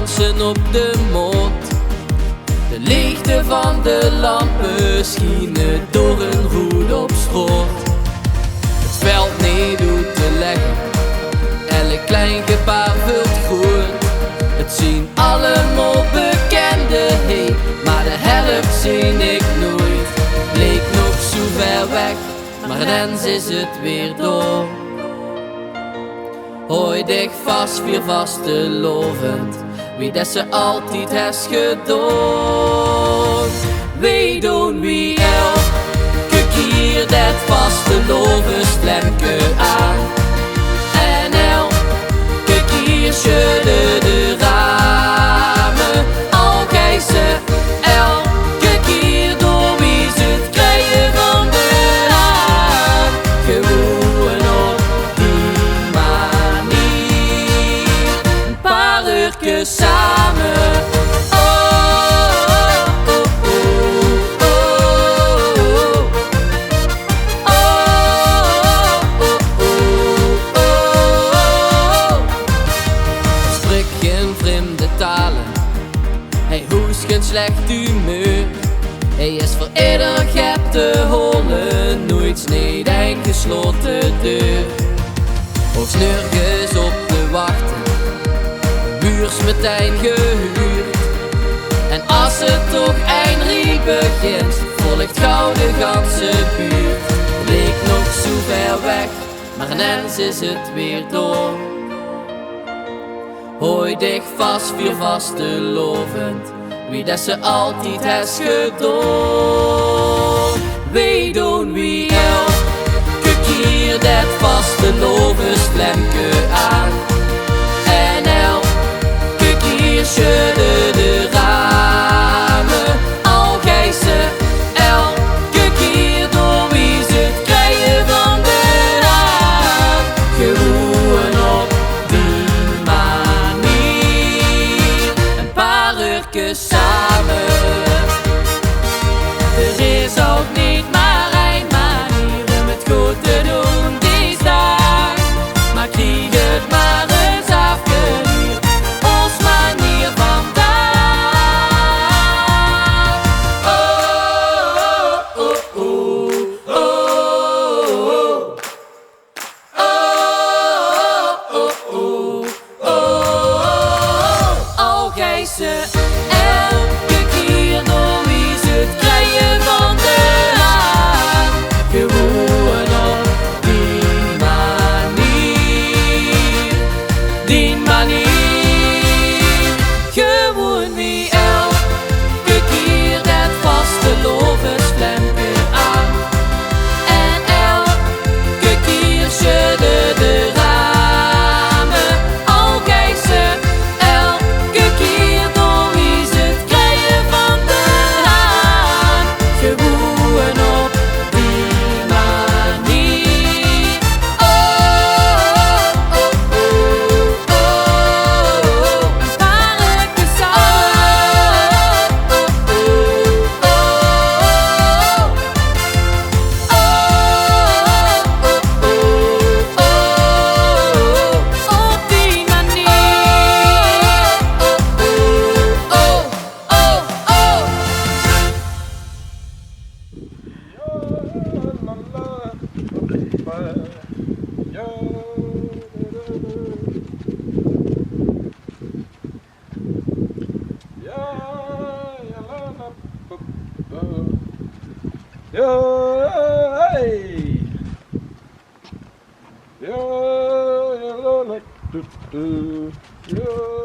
dansen op de mot. De lichten van de lampen schienen door een roede op strot. Het veld niet hoe te leggen, elk klein gebaar vult groen. Het zien allemaal bekenden, hey, maar de helft zie ik nooit. Bleek nog zo ver weg, maar ineens is het weer door. Hoi dich vast, weer vastelovend, wie dat ze altijd has gedaan. Wie doen wie elke keer dat vasteloven slemke aan. En elke keer schudden de ramen, al gij ze elke keer door wie ze het krijgen van de haan. Gewoon op die manier, een paar uurtjes samen. Hij hoest geen slecht humeur. Hij is voor ieder gep te holen, nooit sneed en gesloten deur. Of nergens op te wachten, buurs meteen gehuurd. En als het toch eindelijk begint, volgt gauw de ganse buurt. Leek nog zo ver weg, maar ineens is het weer door. Hoi dich vast, weer vastelovend, wie dat ze altijd has gedaan. Wie doen wie elke keer dat vasteloven slemke aan. En elke keer schudden de ramen, al gij ze elke keer door wie ze het krijgen van de haan. Gewoon op die manier, een paar uurtjes samen. Er is ook niet maar één manier om het goed te doen die dag. Maar krieg het maar eens afgeleerd, ons manier vandaag. Oh, oh, oh, oh, oh, oh, oh, oh, oh. Al gij ze elke keer door wie ze het krijgen van de haan. Gewoon op die manier, die manier. Gewoon wie elke keer dat vasteloven slemke aan. En elke keer schudden de ramen, al gij ze elke keer door wie ze het krijgen van de haan. Gewoon op die manier. Oh, oh, oh, oh, oh. Een paar uurtjes samen. Oh, oh, oh, oh. Op die manier. Oh, oh, oh, oh. Yo,